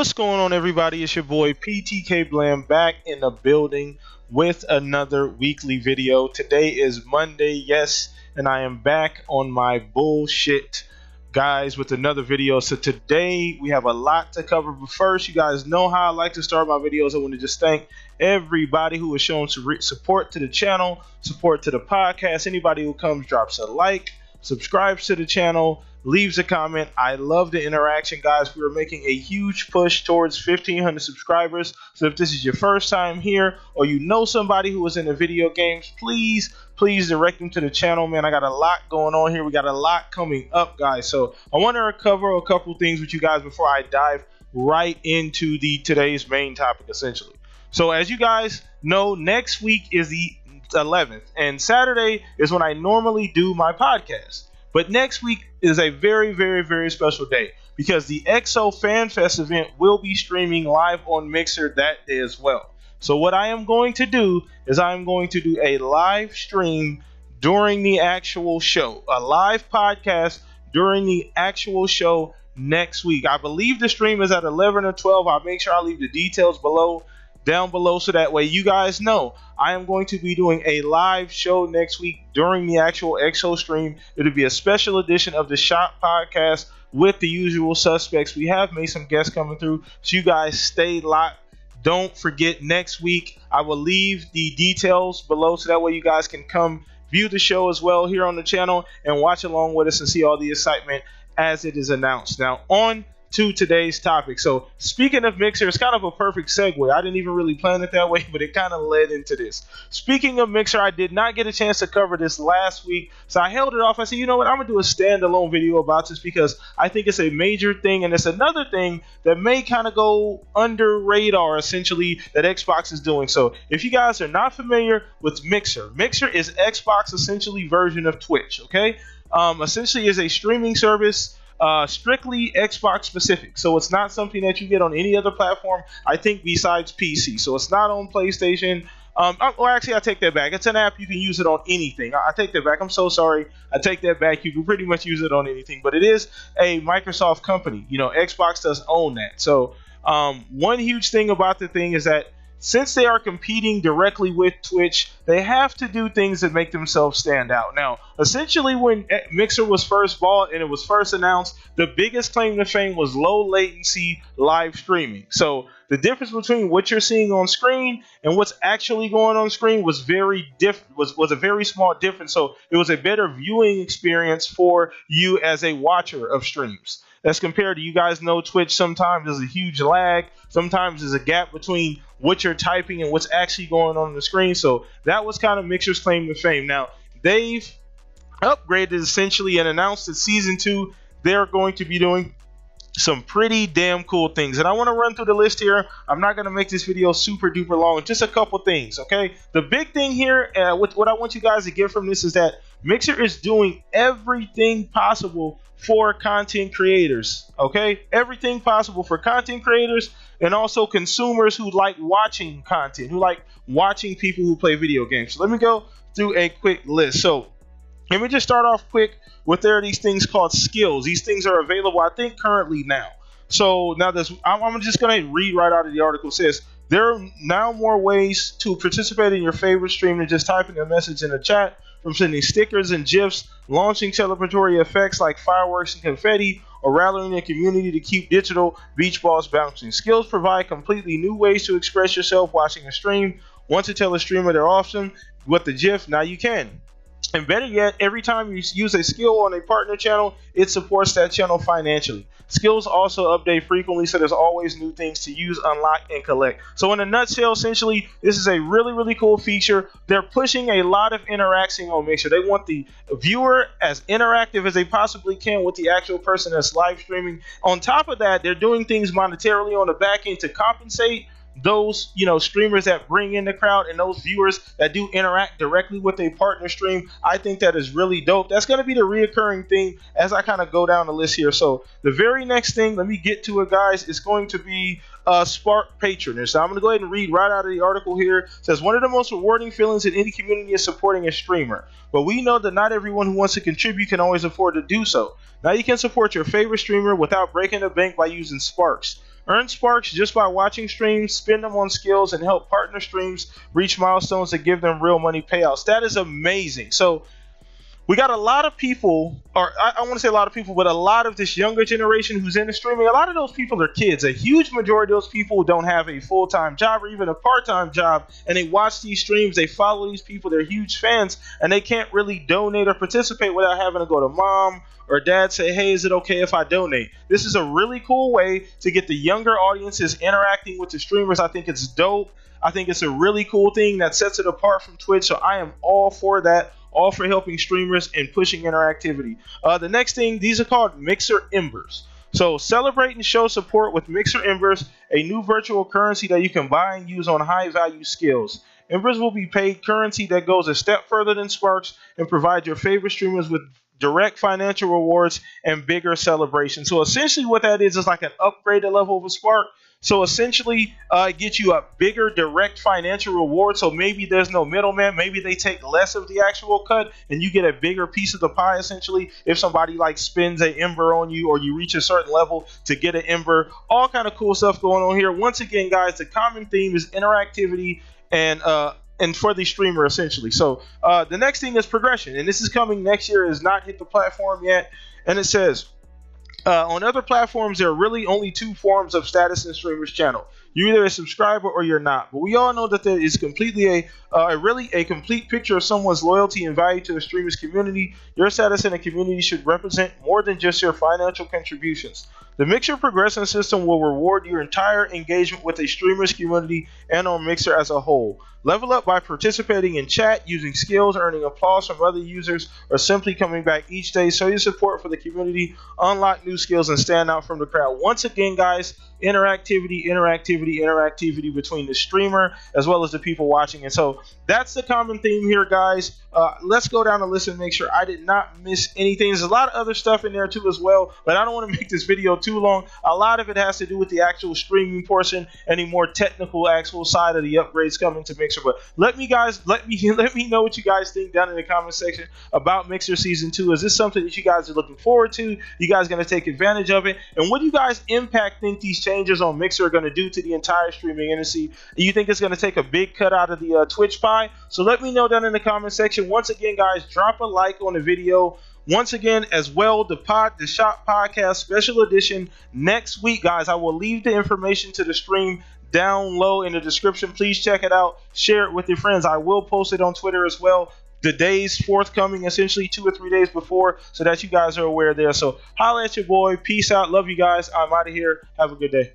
What's going on, everybody? It's your boy PTK Blam back in the building with another weekly video. Today is Monday, yes, and I am back on my bullshit, guys, with another video. So today we have a lot to cover, but first, you guys know how I like to start my videos. I want to just thank everybody who has shown support to the channel, support to the podcast. Anybody who comes, drops a like, subscribes to the channel, leaves a comment. I love the interaction, guys. We are making a huge push towards 1,500 subscribers. So if this is your first time here, or you know somebody who is in the video games, please direct them to the channel, man. I got a lot going on here. We got a lot coming up, guys. So I want to cover a couple things with you guys before I dive right into today's main topic, essentially. So as you guys know, next week is the 11th, and Saturday is when I normally do my podcast. But next week is a very special day because the EXO Fan Fest event will be streaming live on Mixer that day as well. So what I am going to do is I am going to do a live stream during the actual show, a live podcast during the actual show next week. I believe the stream is at 11 or 12. I'll make sure I leave the details down below so that way you guys know. I am going to be doing a live show next week during the actual EXO stream. It'll be a special edition of the Shop Podcast with the usual suspects. We have made some guests coming through, so you guys stay locked. Don't forget, next week I will leave the details below so that way you guys can come view the show as well here on the channel and watch along with us and see all the excitement as it is announced. Now on to today's topic. So speaking of Mixer, it's kind of a perfect segue. I didn't even really plan it that way, but it kind of led into this. Speaking of Mixer, I did not get a chance to cover this last week, so I held it off. I said, you know what, I'm gonna do a standalone video about this because I think it's a major thing, and it's another thing that may kind of go under radar, essentially, that Xbox is doing. So if you guys are not familiar with Mixer is Xbox essentially version of Twitch. Okay, essentially is a streaming service, strictly Xbox specific, so it's not something that you get on any other platform, I think, besides PC. So it's not on PlayStation. Or actually, I take that back. It's an app. You can use it on anything. I take that back. I'm so sorry. I take that back. You can pretty much use it on anything, but it is a Microsoft company. You know, Xbox does own that. So one huge thing about the thing is that since they are competing directly with Twitch, they have to do things that make themselves stand out. Now, essentially, when Mixer was first bought and it was first announced, the biggest claim to fame was low latency live streaming. So the difference between what you're seeing on screen and what's actually going on screen was was a very small difference. So it was a better viewing experience for you as a watcher of streams. As compared to, you guys know, Twitch sometimes there's a huge lag. Sometimes there's a gap between what you're typing and what's actually going on the screen. So that was kind of Mixer's claim to fame. Now, they've upgraded essentially and announced that Season 2, they're going to be doing some pretty damn cool things. And I want to run through the list here. I'm not going to make this video super duper long. Just a couple things, okay? The big thing here, what I want you guys to get from this is that Mixer is doing everything possible for content creators, okay? Everything possible for content creators and also consumers who like watching content, who like watching people who play video games. So let me go through a quick list. So let me just start off quick with these things called skills. These things are available, I think, currently now. So now I'm just going to read right out of the article. It says, there are now more ways to participate in your favorite stream than just typing a message in the chat, from sending stickers and GIFs, launching celebratory effects like fireworks and confetti, or rallying a community to keep digital beach balls bouncing. Skills provide completely new ways to express yourself watching a stream. Want to tell a streamer they're awesome with the GIF? Now you can. And better yet, every time you use a skill on a partner channel, it supports that channel financially. Skills also update frequently, so there's always new things to use, unlock, and collect. So in a nutshell, essentially, this is a really cool feature. They're pushing a lot of interaction on Mixer. They want the viewer as interactive as they possibly can with the actual person that's live streaming. On top of that, they're doing things monetarily on the back end to compensate those, you know, streamers that bring in the crowd and those viewers that do interact directly with a partner stream. I think that is really dope. That's going to be the reoccurring thing as I kind of go down the list here. So the very next thing, let me get to it, guys, is going to be Spark patronage. So I'm going to go ahead and read right out of the article here. It says, one of the most rewarding feelings in any community is supporting a streamer, but we know that not everyone who wants to contribute can always afford to do so. Now you can support your favorite streamer without breaking the bank by using Sparks. Earn sparks just by watching streams, spend them on skills, and help partner streams reach milestones that give them real money payouts. That is amazing. So we got a lot of people, or I want to say a lot of people, but a lot of this younger generation who's into streaming. A lot of those people are kids. A huge majority of those people don't have a full-time job or even a part-time job, and they watch these streams, they follow these people, they're huge fans, and they can't really donate or participate without having to go to mom or dad, say, hey, is it okay if I donate? This is a really cool way to get the younger audiences interacting with the streamers. I think it's dope. I think it's a really cool thing that sets it apart from Twitch, so I am all for that. All for helping streamers and pushing interactivity. The next thing, these are called Mixer Embers. So celebrate and show support with Mixer Embers, a new virtual currency that you can buy and use on high value skills. Embers will be paid currency that goes a step further than Sparks and provide your favorite streamers with direct financial rewards and bigger celebrations. So essentially what that is like an upgraded level of a Spark. So essentially, it gets you a bigger direct financial reward. So maybe there's no middleman. Maybe they take less of the actual cut, and you get a bigger piece of the pie. Essentially, if somebody like spends an ember on you, or you reach a certain level to get an ember, all kind of cool stuff going on here. Once again, guys, the common theme is interactivity and for the streamer essentially. So the next thing is progression, and this is coming next year. It has not hit the platform yet, and it says. On other platforms, there are really only two forms of status in streamers' channel. You're either a subscriber or you're not. But we all know that there is completely a complete picture of someone's loyalty and value to the streamer's community. Your status in a community should represent more than just your financial contributions. The Mixer progression system will reward your entire engagement with a streamer's community and on Mixer as a whole. Level up by participating in chat, using skills, earning applause from other users, or simply coming back each day. Show your support for the community, unlock new skills, and stand out from the crowd. Once again, guys, interactivity between the streamer as well as the people watching. And so that's the common theme here, guys. Let's go down the list and make sure I did not miss anything. There's a lot of other stuff in there too as well, but I don't want to make this video too long. A lot of it has to do with the actual streaming portion and the more technical actual side of the upgrades coming to Mixer. But let me know what you guys think down in the comment section about Mixer Season 2. Is this something that you guys are looking forward to? You guys going to take advantage of it? And what do you guys think these changes on Mixer are going to do to the entire streaming industry? Do you think it's going to take a big cut out of the Twitch pie? So let me know down in the comment section. Once again, guys, drop a like on the video. Once again, as well, the Shop Podcast Special Edition next week, guys. I will leave the information to the stream down low in the description. Please check it out. Share it with your friends. I will post it on Twitter as well. The days forthcoming, essentially 2 or 3 days before, so that you guys are aware there. So holla at your boy. Peace out. Love you guys. I'm out of here. Have a good day.